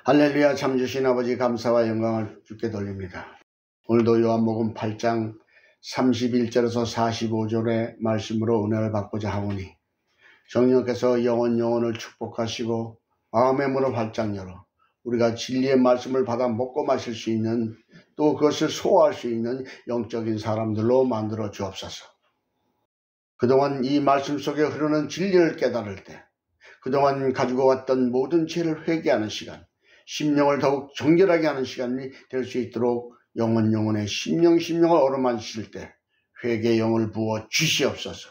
할렐루야. 참 주신 아버지 감사와 영광을 주께 돌립니다. 오늘도 요한복음 8장 31절에서 45절의 말씀으로 은혜를 받고자 하오니 성령께서 영혼을 축복하시고 마음의 문을 활짝 열어 우리가 진리의 말씀을 받아 먹고 마실 수 있는, 또 그것을 소화할 수 있는 영적인 사람들로 만들어 주옵소서. 그동안 이 말씀 속에 흐르는 진리를 깨달을 때 그동안 가지고 왔던 모든 죄를 회개하는 시간, 심령을 더욱 정결하게 하는 시간이 될 수 있도록 영혼의 심령을 어루만지실 때 회개의 영을 부어 주시옵소서.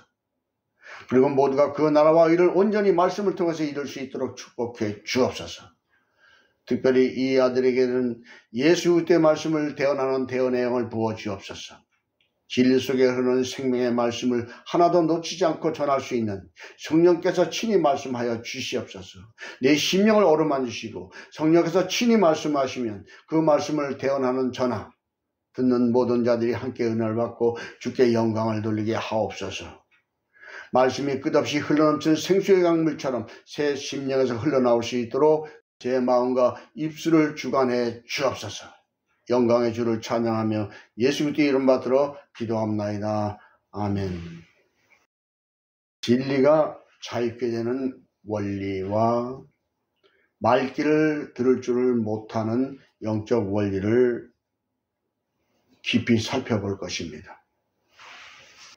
그리고 모두가 그 나라와 의를 온전히 말씀을 통해서 이룰 수 있도록 축복해 주옵소서. 특별히 이 아들에게는 예수 그리스도의 말씀을 대언하는 대언의 영을 부어 주옵소서. 진리 속에 흐르는 생명의 말씀을 하나도 놓치지 않고 전할 수 있는 성령께서 친히 말씀하여 주시옵소서. 내 심령을 어루만지시고 성령께서 친히 말씀하시면 그 말씀을 대언하는 저나 듣는 모든 자들이 함께 은혜를 받고 주께 영광을 돌리게 하옵소서. 말씀이 끝없이 흘러넘치는 생수의 강물처럼 새 심령에서 흘러나올 수 있도록 제 마음과 입술을 주관해 주옵소서. 영광의 주를 찬양하며 예수 그리스도의 이름 받들어 기도합나이다. 아멘. 진리가 자유케 되는 원리와 말귀를 들을 줄을 못하는 영적 원리를 깊이 살펴볼 것입니다.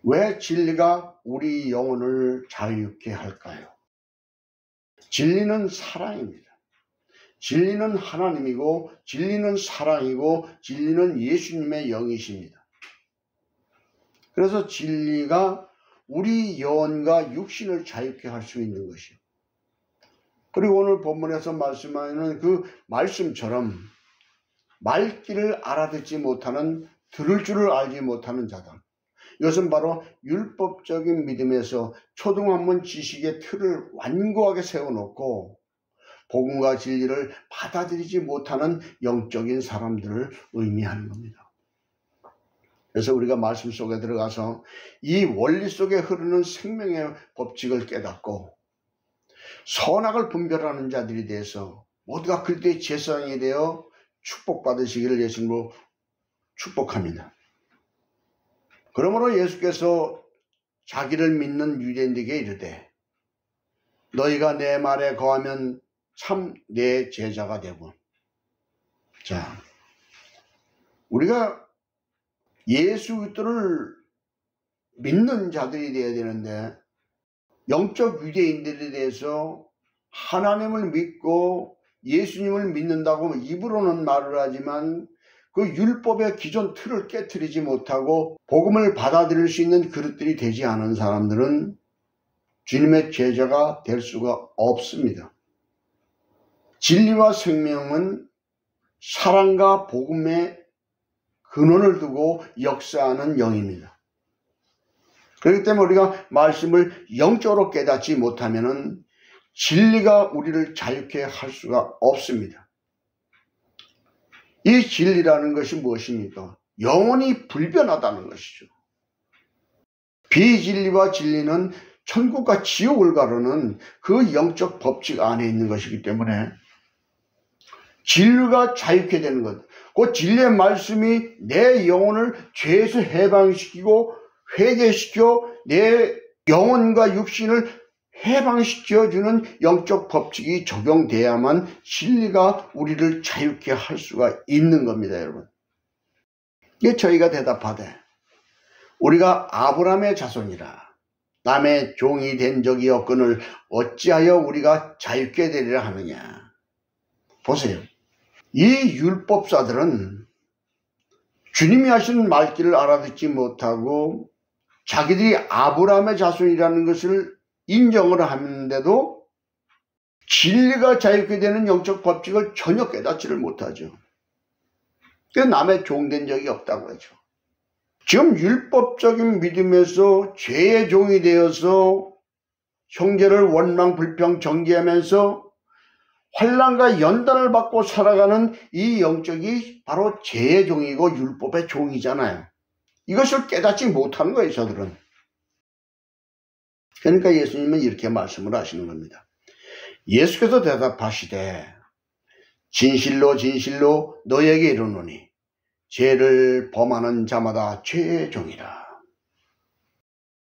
왜 진리가 우리 영혼을 자유케 할까요? 진리는 사랑입니다. 진리는 하나님이고 진리는 사랑이고 진리는 예수님의 영이십니다. 그래서 진리가 우리 영혼과 육신을 자유케 할 수 있는 것이요. 그리고 오늘 본문에서 말씀하는 그 말씀처럼 말귀를 알아듣지 못하는, 들을 줄을 알지 못하는 자들, 이것은 바로 율법적인 믿음에서 초등학문 지식의 틀을 완고하게 세워놓고 복음과 진리를 받아들이지 못하는 영적인 사람들을 의미하는 겁니다. 그래서 우리가 말씀 속에 들어가서 이 원리 속에 흐르는 생명의 법칙을 깨닫고 선악을 분별하는 자들이 돼서 모두가 그리스도의 제사장이 되어 축복받으시기를 예수님으로 축복합니다. 그러므로 예수께서 자기를 믿는 유대인에게 이르되 너희가 내 말에 거하면 참 내 제자가 되고. 자, 우리가 예수 그리스도를 믿는 자들이 되어야 되는데 영적 유대인들에 대해서 하나님을 믿고 예수님을 믿는다고 입으로는 말을 하지만 그 율법의 기존 틀을 깨트리지 못하고 복음을 받아들일 수 있는 그릇들이 되지 않은 사람들은 주님의 제자가 될 수가 없습니다. 진리와 생명은 사랑과 복음의 근원을 두고 역사하는 영입니다. 그렇기 때문에 우리가 말씀을 영적으로 깨닫지 못하면 진리가 우리를 자유케 할 수가 없습니다. 이 진리라는 것이 무엇입니까? 영원히 불변하다는 것이죠. 비진리와 진리는 천국과 지옥을 가르는 그 영적 법칙 안에 있는 것이기 때문에 진리가 자유케 되는 것, 그 진리의 말씀이 내 영혼을 죄에서 해방시키고 회개시켜 내 영혼과 육신을 해방시켜주는 영적 법칙이 적용돼야만 진리가 우리를 자유케 할 수가 있는 겁니다, 여러분. 이게 저희가 대답하되 우리가 아브라함의 자손이라 남의 종이 된 적이 없거늘 어찌하여 우리가 자유케 되리라 하느냐. 보세요. 이 율법사들은 주님이 하시는 말귀를 알아듣지 못하고 자기들이 아브라함의 자손이라는 것을 인정을 하는데도 진리가 자유케 되는 영적 법칙을 전혀 깨닫지를 못하죠. 그래서 남의 종된 적이 없다고 하죠. 지금 율법적인 믿음에서 죄의 종이 되어서 형제를 원망 불평 정죄하면서 환난과 연단을 받고 살아가는 이 영적이 바로 죄의 종이고 율법의 종이잖아요. 이것을 깨닫지 못하는 거예요, 저들은. 그러니까 예수님은 이렇게 말씀을 하시는 겁니다. 예수께서 대답하시되 진실로 진실로 너희에게 이르노니 죄를 범하는 자마다 죄의 종이라.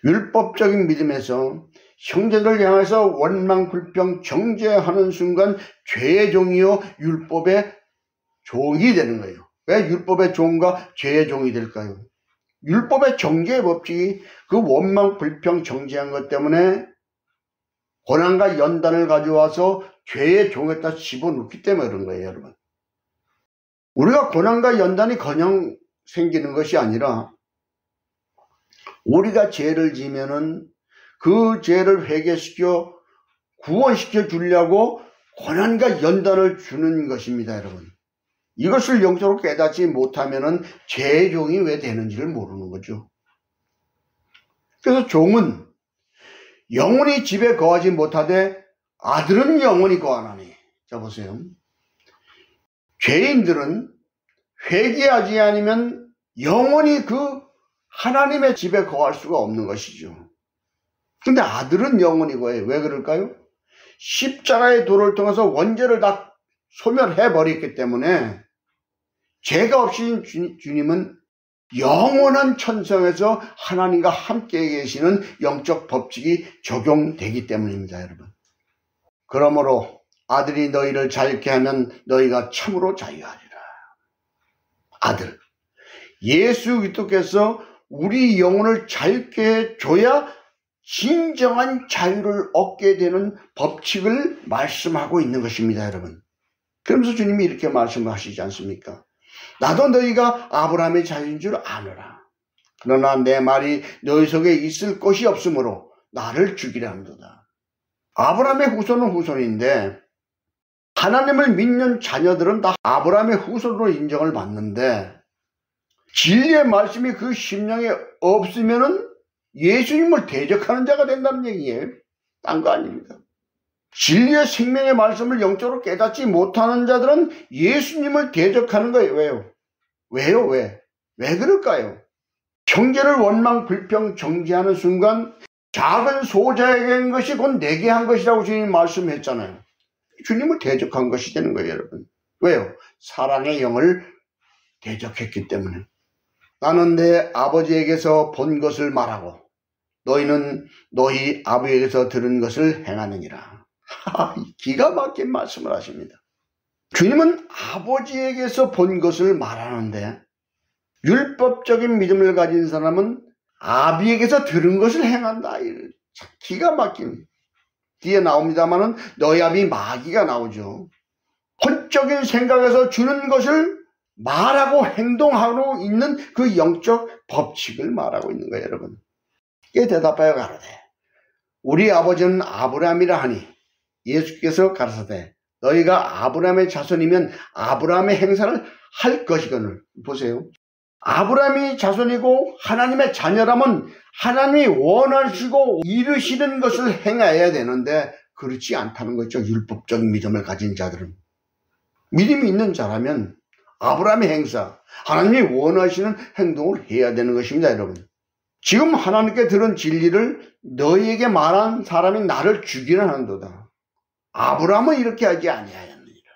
율법적인 믿음에서 형제들 향해서 원망 불평 정죄하는 순간 죄의 종이요 율법의 종이 되는 거예요. 왜 율법의 종과 죄의 종이 될까요? 율법의 정죄의 법칙이 그 원망 불평 정죄한 것 때문에 고난과 연단을 가져와서 죄의 종에다 집어넣기 때문에 그런 거예요, 여러분. 우리가 고난과 연단이 그냥 생기는 것이 아니라 우리가 죄를 지면은 그 죄를 회개시켜 구원시켜 주려고 고난과 연단을 주는 것입니다, 여러분. 이것을 영적으로 깨닫지 못하면은 죄의 종이 왜 되는지를 모르는 거죠. 그래서 종은 영원히 집에 거하지 못하되 아들은 영원히 거하나니. 자 보세요. 죄인들은 회개하지 않으면 영원히 그 하나님의 집에 거할 수가 없는 것이죠. 근데 아들은 영원히 거해요. 왜 그럴까요? 십자가의 도를 통해서 원죄를 다 소멸해버렸기 때문에 죄가 없으신 주님은 영원한 천성에서 하나님과 함께 계시는 영적 법칙이 적용되기 때문입니다, 여러분. 그러므로 아들이 너희를 자유케 하면 너희가 참으로 자유하리라. 아들, 예수 그리스도께서 우리 영혼을 자유케 해줘야 진정한 자유를 얻게 되는 법칙을 말씀하고 있는 것입니다, 여러분. 그러면서 주님이 이렇게 말씀하시지 않습니까? 나도 너희가 아브라함의 자유인 줄 아노라. 그러나 내 말이 너희 속에 있을 것이 없으므로 나를 죽이려 합니다. 아브라함의 후손은 후손인데 하나님을 믿는 자녀들은 다 아브라함의 후손으로 인정을 받는데 진리의 말씀이 그 심령에 없으면은 예수님을 대적하는 자가 된다는 얘기예요. 딴 거 아닙니다. 진리의 생명의 말씀을 영적으로 깨닫지 못하는 자들은 예수님을 대적하는 거예요. 왜요? 왜 그럴까요? 형제를 원망 불평 정죄하는 순간 작은 소자에게 한 것이 곧 내게 한 것이라고 주님이 말씀했잖아요. 주님을 대적한 것이 되는 거예요, 여러분. 왜요? 사랑의 영을 대적했기 때문에. 나는 내 아버지에게서 본 것을 말하고 너희는 너희 아버지에게서 들은 것을 행하느니라. 기가 막힌 말씀을 하십니다. 주님은 아버지에게서 본 것을 말하는데 율법적인 믿음을 가진 사람은 아비에게서 들은 것을 행한다. 기가 막힌. 뒤에 나옵니다만은 너희 아비 마귀가 나오죠. 혼적인 생각에서 주는 것을 말하고 행동하고 있는 그 영적 법칙을 말하고 있는 거예요, 여러분. 이에 대답하여 가로되 우리 아버지는 아브라함이라 하니 예수께서 가라사대 너희가 아브라함의 자손이면 아브라함의 행사를 할 것이거늘. 보세요. 아브라함이 자손이고 하나님의 자녀라면 하나님이 원하시고 이루시는 것을 행해야 되는데 그렇지 않다는 거죠. 율법적인 믿음을 가진 자들은. 믿음이 있는 자라면 아브라함의 행사, 하나님이 원하시는 행동을 해야 되는 것입니다, 여러분. 지금 하나님께 들은 진리를 너희에게 말한 사람이 나를 죽이려 하는도다. 아브라함은 이렇게 하지 아니하였느니라.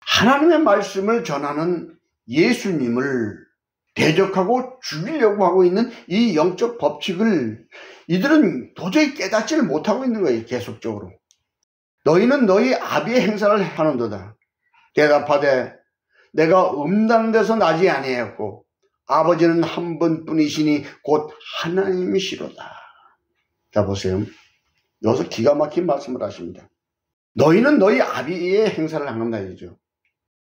하나님의 말씀을 전하는 예수님을 대적하고 죽이려고 하고 있는 이 영적 법칙을 이들은 도저히 깨닫지를 못하고 있는 거예요. 계속적으로. 너희는 너희 아비의 행사를 하는도다. 대답하되 내가 음란한 데서 나지 아니하였고 아버지는 한 분뿐이시니 곧 하나님이시로다. 자 보세요. 여기서 기가 막힌 말씀을 하십니다. 너희는 너희 아비의 행사를 한다 이죠.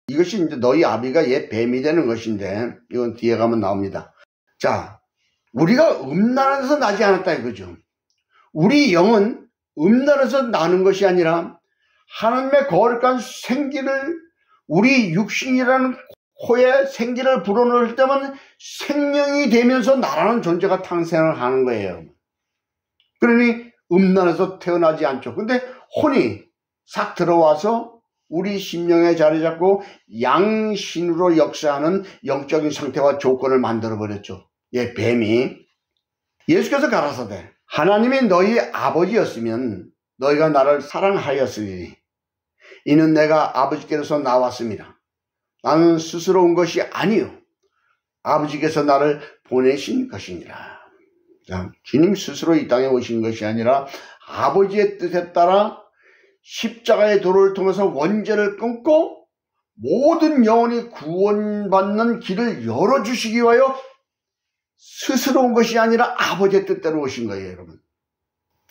이것이 이제 너희 아비가 옛 뱀이 되는 것인데 이건 뒤에 가면 나옵니다. 자, 우리가 음란한 데서 나지 않았다 이거죠. 우리 영은 음란에서 나는 것이 아니라 하나님의 거룩한 생기를 우리 육신이라는 코에 생기를 불어넣을 때만 생명이 되면서 나라는 존재가 탄생을 하는 거예요. 그러니 음란에서 태어나지 않죠. 근데 혼이 싹 들어와서 우리 심령에 자리 잡고 양신으로 역사하는 영적인 상태와 조건을 만들어버렸죠. 예, 뱀이. 예수께서 가라사대 하나님이 너희 아버지였으면 너희가 나를 사랑하였으니 이는 내가 아버지께로서 나왔습니다. 나는 스스로 온 것이 아니요 아버지께서 나를 보내신 것이니라. 주님 스스로 이 땅에 오신 것이 아니라 아버지의 뜻에 따라 십자가의 도를 통해서 원죄를 끊고 모든 영혼이 구원받는 길을 열어주시기 위하여 스스로 온 것이 아니라 아버지의 뜻대로 오신 거예요, 여러분.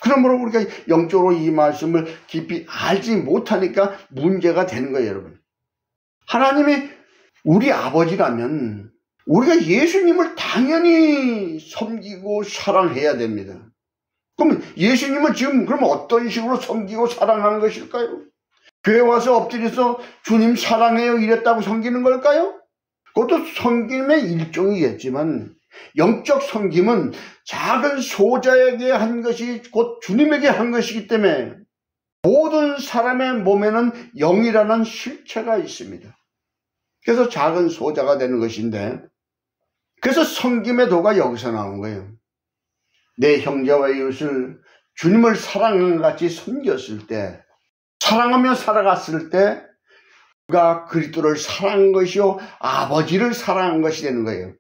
그러므로 우리가 영적으로 이 말씀을 깊이 알지 못하니까 문제가 되는 거예요, 여러분. 하나님이 우리 아버지라면 우리가 예수님을 당연히 섬기고 사랑해야 됩니다. 그럼 예수님은 지금 그럼 어떤 식으로 섬기고 사랑하는 것일까요? 교회 와서 엎드려서 주님 사랑해요 이랬다고 섬기는 걸까요? 그것도 섬김의 일종이겠지만 영적 섬김은 작은 소자에게 한 것이 곧 주님에게 한 것이기 때문에 모든 사람의 몸에는 영이라는 실체가 있습니다. 그래서 작은 소자가 되는 것인데, 그래서 섬김의 도가 여기서 나온 거예요. 내 형제와 이웃을 주님을 사랑하는 것 같이 섬겼을 때, 사랑하며 살아갔을 때 그가 그리스도를 사랑한 것이요 아버지를 사랑한 것이 되는 거예요.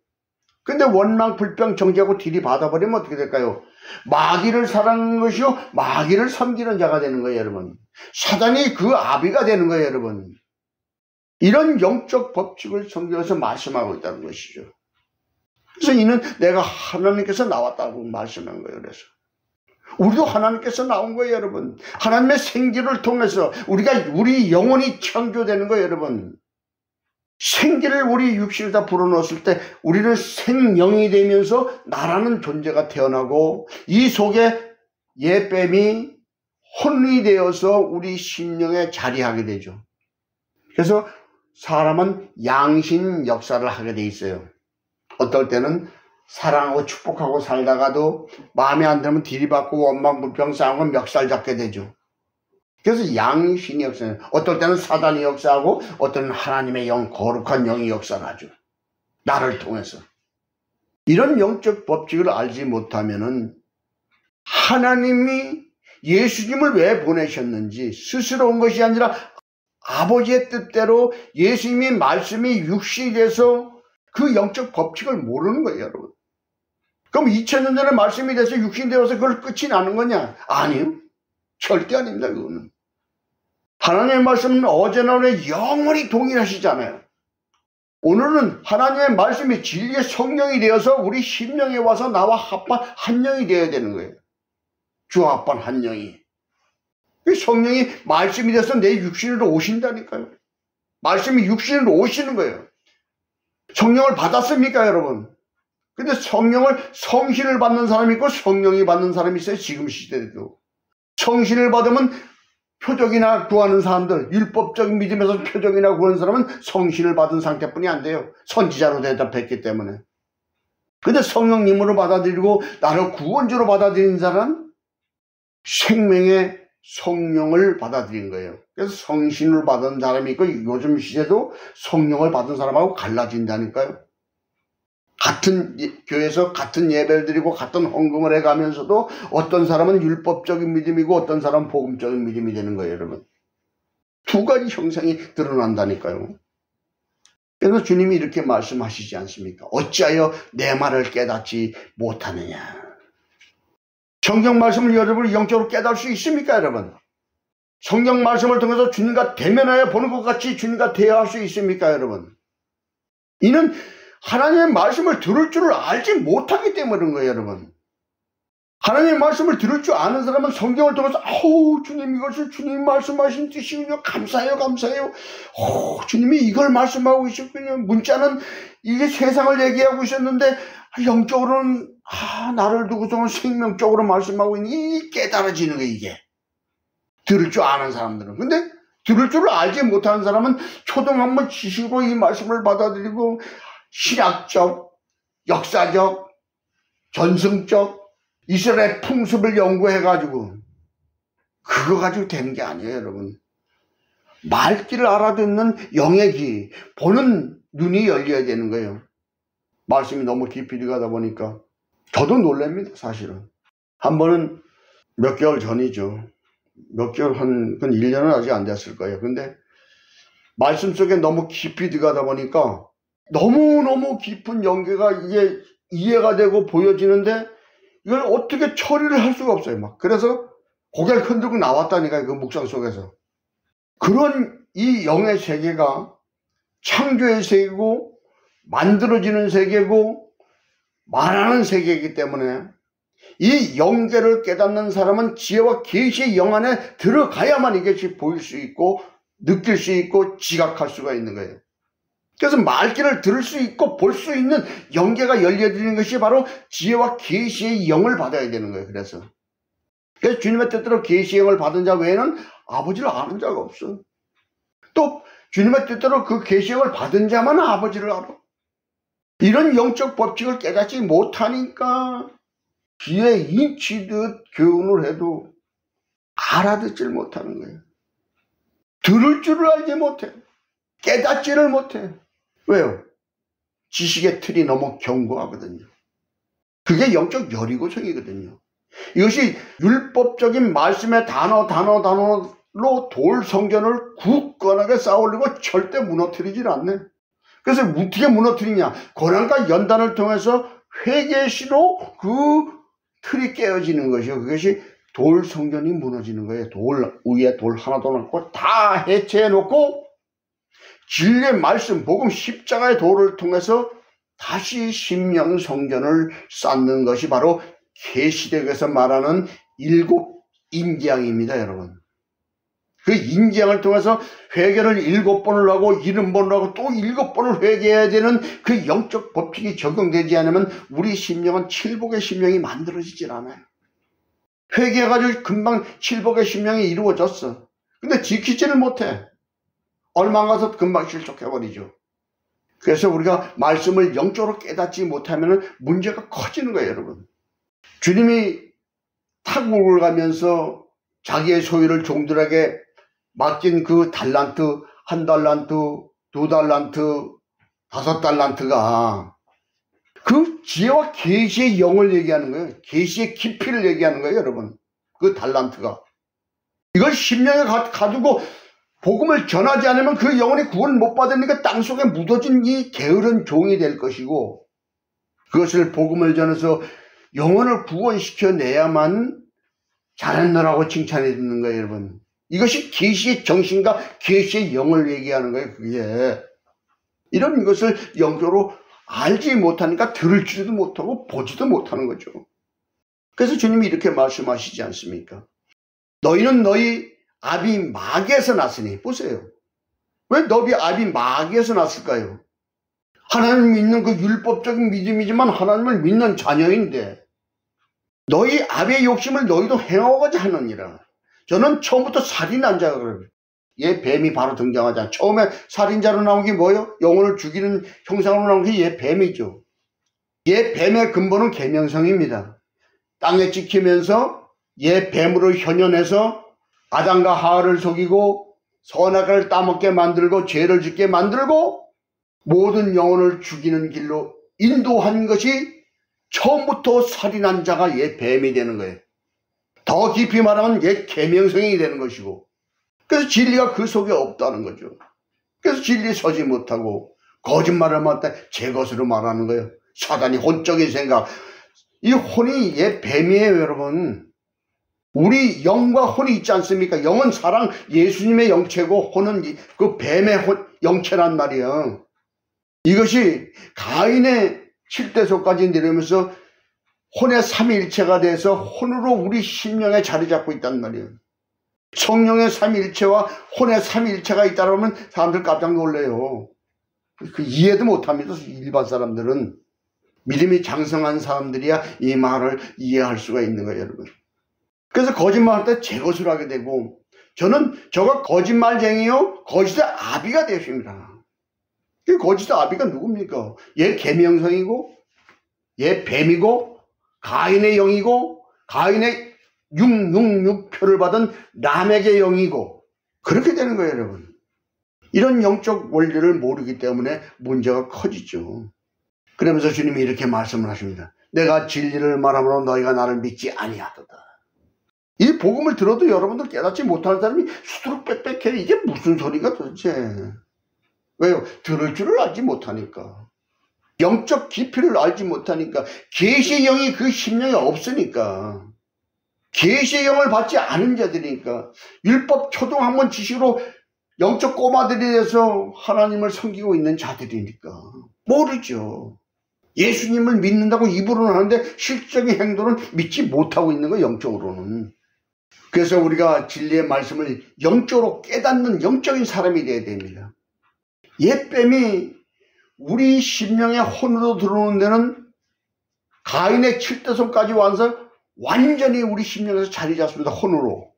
근데 원망, 불평, 정죄하고 들이받아버리면 어떻게 될까요? 마귀를 사랑하는 것이요 마귀를 섬기는 자가 되는 거예요, 여러분. 사단이 그 아비가 되는 거예요, 여러분. 이런 영적 법칙을 성경에서 말씀하고 있다는 것이죠. 그래서 이는 내가 하나님께서 나왔다고 말씀한 거예요. 그래서 우리도 하나님께서 나온 거예요, 여러분. 하나님의 생기를 통해서 우리 영혼이 창조되는 거예요, 여러분. 생기를 우리 육신에다 불어넣었을 때 우리는 생명이 되면서 나라는 존재가 태어나고, 이 속에 예뱀이 혼이 되어서 우리 심령에 자리하게 되죠. 그래서 사람은 양신 역사를 하게 돼 있어요. 어떨 때는 사랑하고 축복하고 살다가도 마음에 안 들면 들이받고 원망, 불평, 싸움은 멱살 잡게 되죠. 그래서 양신이 역사해요. 어떨 때는 사단이 역사하고 어떤 때는 하나님의 영, 거룩한 영이 역사를 하죠. 나를 통해서. 이런 영적 법칙을 알지 못하면은 하나님이 예수님을 왜 보내셨는지, 스스로 온 것이 아니라 아버지의 뜻대로 예수님의 말씀이 육신이 돼서 그 영적 법칙을 모르는 거예요, 여러분. 그럼 2000년 전에 말씀이 돼서 육신이 되어서 그걸 끝이 나는 거냐? 아니요. 절대 아닙니다, 그거는. 하나님의 말씀은 어제나 오늘 영원히 동일하시잖아요. 오늘은 하나님의 말씀이 진리의 성령이 되어서 우리 심령에 와서 나와 합한 한 영이 되어야 되는 거예요. 주와 합한 한 영이. 성령이 말씀이 돼서 내 육신으로 오신다니까요. 말씀이 육신으로 오시는 거예요. 성령을 받았습니까, 여러분? 근데 성신을 받는 사람이 있고 성령이 받는 사람이 있어요, 지금 시대에도. 성신을 받으면 표적이나 구하는 사람들, 율법적인 믿음에서 표적이나 구하는 사람은 성신을 받은 상태뿐이 안 돼요. 선지자로 대답했기 때문에. 근데 성령님으로 받아들이고 나를 구원주로 받아들인 사람은 생명의 성령을 받아들인 거예요. 그래서 성신을 받은 사람이 있고, 요즘 시대도 성령을 받은 사람하고 갈라진다니까요. 같은 교회에서 같은 예배를 드리고 같은 헌금을 해가면서도 어떤 사람은 율법적인 믿음이고 어떤 사람은 복음적인 믿음이 되는 거예요, 여러분. 두 가지 형상이 드러난다니까요. 그래서 주님이 이렇게 말씀하시지 않습니까? 어찌하여 내 말을 깨닫지 못하느냐. 성경 말씀을 여러분이 영적으로 깨달을 수 있습니까, 여러분? 성경 말씀을 통해서 주님과 대면하여 보는 것 같이 주님과 대화할 수 있습니까, 여러분? 이는 하나님의 말씀을 들을 줄을 알지 못하기 때문에 그런 거예요, 여러분. 하나님의 말씀을 들을 줄 아는 사람은 성경을 통해서 주님 이것을 주님 말씀하신 뜻이군요. 감사해요, 감사해요. 주님이 이걸 말씀하고 계셨군요. 문자는 이게 세상을 얘기하고 있었는데 영적으로는 나를 두고서는 생명적으로 말씀하고 있는 이 깨달아지는 거예요, 이게. 들을 줄 아는 사람들은. 근데 들을 줄을 알지 못하는 사람은 초등학문 지식으로 이 말씀을 받아들이고 신학적, 역사적, 전승적, 이스라엘 풍습을 연구해가지고 그거 가지고 되는 게 아니에요, 여러분. 말귀를 알아듣는 영의 귀, 보는 눈이 열려야 되는 거예요. 말씀이 너무 깊이 들어가다 보니까 저도 놀랍니다, 사실은. 한 번은 몇 개월 전이죠. 몇 개월, 한 1년은 아직 안 됐을 거예요. 근데 말씀 속에 너무 깊이 들어가다 보니까 너무너무 깊은 연계가 이게 이해가 되고 보여지는데 이걸 어떻게 처리를 할 수가 없어요. 막. 그래서 고개를 흔들고 나왔다니까요. 그 묵상 속에서. 그런 이 영의 세계가 창조의 세계고 만들어지는 세계고 말하는 세계이기 때문에 이 영계를 깨닫는 사람은 지혜와 계시의 영 안에 들어가야만 이것이 보일 수 있고 느낄 수 있고 지각할 수가 있는 거예요. 그래서 말귀를 들을 수 있고 볼 수 있는 영계가 열려지는 것이 바로 지혜와 계시의 영을 받아야 되는 거예요. 그래서 주님의 뜻대로 계시의 영을 받은 자 외에는 아버지를 아는 자가 없어. 또 주님의 뜻대로 그 계시의 영을 받은 자만 아버지를 알아. 이런 영적 법칙을 깨닫지 못하니까 귀에 인치듯 교훈을 해도 알아듣질 못하는 거예요. 들을 줄을 알지 못해. 깨닫지를 못해. 왜요? 지식의 틀이 너무 견고하거든요. 그게 영적 여리고성이거든요. 이것이 율법적인 말씀의 단어로 돌 성전을 굳건하게 쌓아올리고 절대 무너뜨리질 않네. 그래서 어떻게 무너뜨리냐? 고난과 연단을 통해서 회개시로 그 틀이 깨어지는 것이요. 그것이 돌 성전이 무너지는 거예요. 돌 위에 돌 하나도 없고 다 해체해 놓고 진리의 말씀, 복음 십자가의 도를 통해서 다시 심령 성전을 쌓는 것이 바로 계시록에서 말하는 7 인지양입니다, 여러분. 그 인지양을 통해서 회개를 7번을 하고 70번을 하고 또 7번을 회개해야 되는 그 영적 법칙이 적용되지 않으면 우리 심령은 칠복의 심령이 만들어지질 않아요. 회개해가지고 금방 칠복의 심령이 이루어졌어. 근데 지키지를 못해. 얼마 가서 금방 실족해버리죠. 그래서 우리가 말씀을 영적으로 깨닫지 못하면 문제가 커지는 거예요, 여러분. 주님이 타국을 가면서 자기의 소유를 종들에게 맡긴 그 달란트, 1달란트, 2달란트, 5달란트가 그 지혜와 계시의 영을 얘기하는 거예요. 계시의 깊이를 얘기하는 거예요, 여러분. 그 달란트가. 이걸 심령에 가두고 복음을 전하지 않으면 그 영혼이 구원을 못 받으니까 땅속에 묻어진 이 게으른 종이 될 것이고 그것을 복음을 전해서 영혼을 구원시켜내야만 잘했노라고 칭찬해 주는 거예요, 여러분. 이것이 계시의 정신과 계시의 영을 얘기하는 거예요, 그게. 이런 것을 영적으로 알지 못하니까 들을 줄도 못하고 보지도 못하는 거죠. 그래서 주님이 이렇게 말씀하시지 않습니까? 너희는 너희 아비 마귀에서 났으니. 보세요. 왜 너희 아비 마귀에서 났을까요? 하나님을 믿는 그 율법적인 믿음이지만 하나님을 믿는 자녀인데 너희 아비의 욕심을 너희도 행하고자 하느니라. 저는 처음부터 살인한 자가 그래요. 얘 뱀이 바로 등장하잖아. 처음에 살인자로 나온 게 뭐예요? 영혼을 죽이는 형상으로 나온 게 얘 뱀이죠. 얘 뱀의 근본은 계명성입니다. 땅에 찍히면서 얘 뱀으로 현현해서 아담과 하와를 속이고 선악을 따먹게 만들고 죄를 짓게 만들고 모든 영혼을 죽이는 길로 인도한 것이 처음부터 살인한 자가 얘 뱀이 되는 거예요. 더 깊이 말하면 얘 계명성이 되는 것이고 그래서 진리가 그 속에 없다는 거죠. 그래서 진리에 서지 못하고 거짓말을 말할 때 제 것으로 말하는 거예요. 사단이 혼적인 생각. 이 혼이 얘 뱀이에요, 여러분. 우리 영과 혼이 있지 않습니까? 영은 사랑, 예수님의 영체고 혼은 그 뱀의 영체란 말이에요. 이것이 가인의 7대소까지 내려오면서 혼의 삼위일체가 돼서 혼으로 우리 심령에 자리 잡고 있단 말이에요. 성령의 삼위일체와 혼의 삼위일체가 있다고 하면 사람들 깜짝 놀래요. 그 이해도 못합니다. 일반 사람들은. 믿음이 장성한 사람들이야 이 말을 이해할 수가 있는 거예요, 여러분. 그래서 거짓말할 때 제 것으로 하게 되고 저는 저가 거짓말쟁이요 거짓의 아비가 되십니다. 그 거짓의 아비가 누굽니까? 얘 계명성이고 얘 뱀이고 가인의 영이고 가인의 666표를 받은 람에게 영이고 그렇게 되는 거예요, 여러분. 이런 영적 원리를 모르기 때문에 문제가 커지죠. 그러면서 주님이 이렇게 말씀을 하십니다. 내가 진리를 말함으로 너희가 나를 믿지 아니하도다. 이 복음을 들어도 여러분들 깨닫지 못하는 사람이 수두룩 빽빽해. 이게 무슨 소리가 도대체. 왜요? 들을 줄을 알지 못하니까. 영적 깊이를 알지 못하니까. 계시의 영이 그 심령에 없으니까. 계시의 영을 받지 않은 자들이니까. 율법 초등학문 지식으로 영적 꼬마들이 돼서 하나님을 섬기고 있는 자들이니까. 모르죠. 예수님을 믿는다고 입으로는 하는데 실적인 행동은 믿지 못하고 있는 거예요. 영적으로는. 그래서 우리가 진리의 말씀을 영적으로 깨닫는 영적인 사람이 되어야 됩니다. 옛뱀이 우리 심령의 혼으로 들어오는 데는 가인의 7대손까지 와서 완전히 우리 심령에서 자리 잡습니다. 혼으로.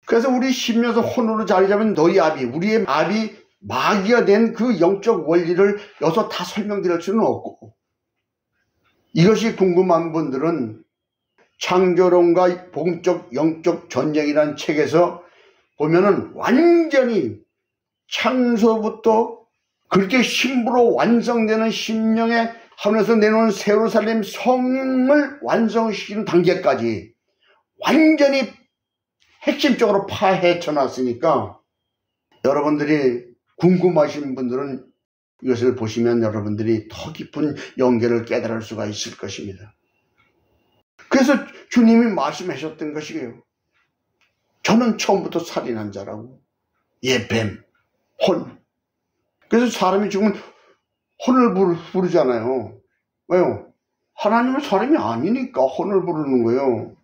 그래서 우리 심령에서 혼으로 자리 잡은 너희 아비, 우리의 아비 마귀가 된 그 영적 원리를 여기서 다 설명드릴 수는 없고, 이것이 궁금한 분들은 창조론과 복음적 영적 전쟁이라는 책에서 보면은 완전히 창조부터 그렇게 힘으로 완성되는 심령의 하늘에서 내놓은 예루살렘 성을 완성시키는 단계까지 완전히 핵심적으로 파헤쳐 놨으니까 여러분들이 궁금하신 분들은 이것을 보시면 여러분들이 더 깊은 연계를 깨달을 수가 있을 것입니다. 그래서 주님이 말씀하셨던 것이에요. 저는 처음부터 살인한 자라고. 뱀, 혼. 그래서 사람이 죽으면 혼을 부르잖아요. 왜요? 하나님은 사람이 아니니까 혼을 부르는 거예요.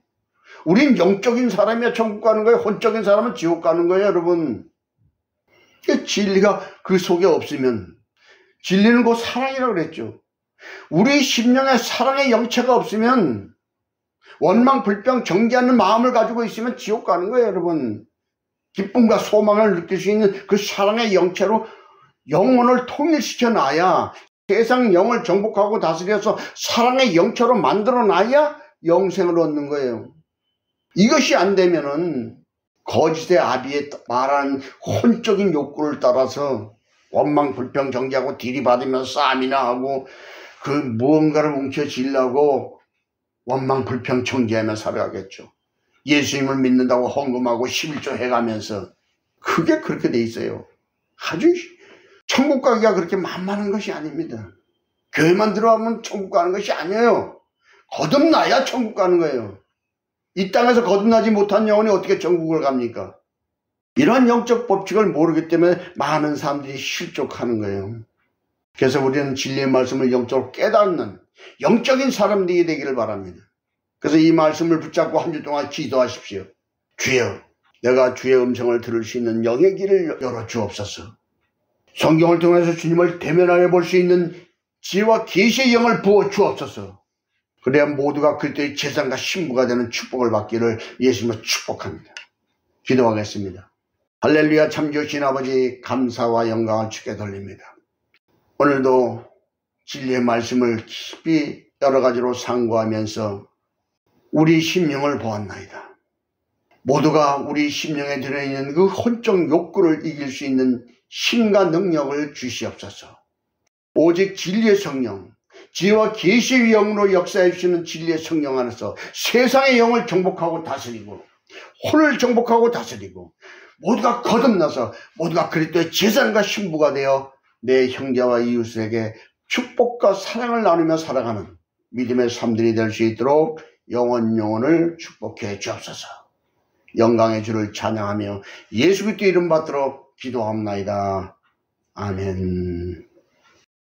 우린 영적인 사람이야 천국 가는 거예요. 혼적인 사람은 지옥 가는 거예요, 여러분. 진리가 그 속에 없으면, 진리는 곧 사랑이라고 그랬죠. 우리 심령에 사랑의 영체가 없으면, 원망, 불평, 정죄하는 마음을 가지고 있으면 지옥 가는 거예요, 여러분. 기쁨과 소망을 느낄 수 있는 그 사랑의 영체로 영혼을 통일시켜 놔야, 세상 영을 정복하고 다스려서 사랑의 영체로 만들어 놔야 영생을 얻는 거예요. 이것이 안 되면은 거짓의 아비에 말한 혼적인 욕구를 따라서 원망, 불평, 정죄하고 디리받으면서 싸움이나 하고 그 무언가를 뭉쳐지려고 원망, 불평, 정죄하며 살아가겠죠. 예수님을 믿는다고 헌금하고 11조 해가면서 그게 그렇게 돼 있어요. 아주 천국 가기가 그렇게 만만한 것이 아닙니다. 교회만 들어가면 천국 가는 것이 아니에요. 거듭나야 천국 가는 거예요. 이 땅에서 거듭나지 못한 영혼이 어떻게 천국을 갑니까? 이러한 영적 법칙을 모르기 때문에 많은 사람들이 실족하는 거예요. 그래서 우리는 진리의 말씀을 영적으로 깨닫는 영적인 사람들이 되기를 바랍니다. 그래서 이 말씀을 붙잡고 한 주 동안 기도하십시오. 주여, 내가 주의 음성을 들을 수 있는 영의 길을 열어 주옵소서. 성경을 통해서 주님을 대면하여 볼 수 있는 지혜와 계시의 영을 부어 주옵소서. 그래야 모두가 그리스도의 제사장과 신부가 되는 축복을 받기를 예수님으로 축복합니다. 기도하겠습니다. 할렐루야. 참 좋으신 아버지, 감사와 영광을 주께 돌립니다. 오늘도 진리의 말씀을 깊이 여러 가지로 상고하면서 우리 심령을 보았나이다. 모두가 우리 심령에 들어있는 그 혼적 욕구를 이길 수 있는 힘과 능력을 주시옵소서. 오직 진리의 성령, 지혜와 계시의 영으로 역사해 주시는 진리의 성령 안에서 세상의 영을 정복하고 다스리고 혼을 정복하고 다스리고 모두가 거듭나서 모두가 그리스도의 제사장과 신부가 되어 내 형제와 이웃에게 축복과 사랑을 나누며 살아가는 믿음의 삶들이 될 수 있도록 영원을 축복해 주옵소서. 영광의 주를 찬양하며 예수 그리스도 이름 받들어 기도합나이다. 아멘.